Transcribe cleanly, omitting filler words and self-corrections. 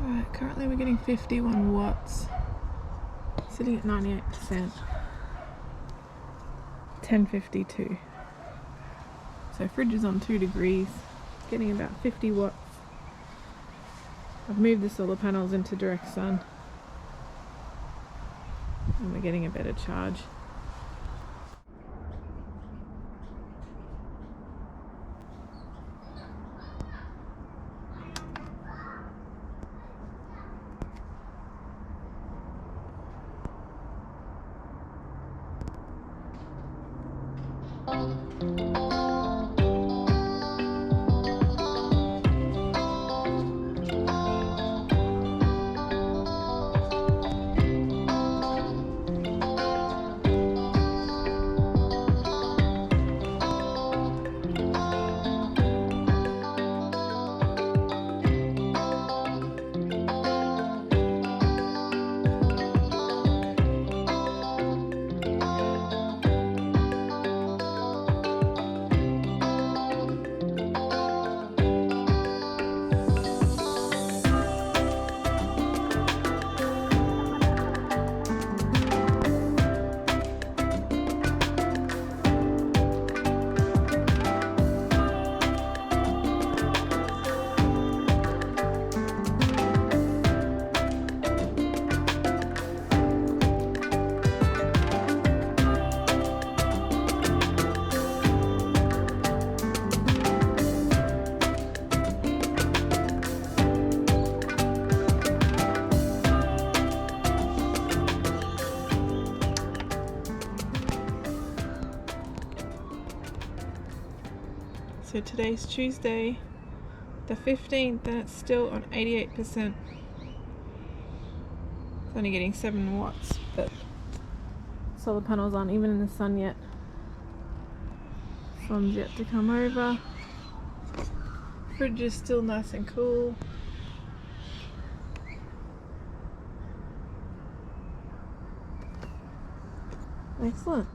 Alright, currently we're getting 51 watts, sitting at 98%, 10:52. So fridge is on 2 degrees, getting about 50 watts. I've moved the solar panels into direct sun and we're getting a better charge. So today's Tuesday, the 15th, and it's still on 88%. It's only getting 7 watts, but solar panels aren't even in the sun yet. Sun's yet to come over. Fridge is still nice and cool. Excellent.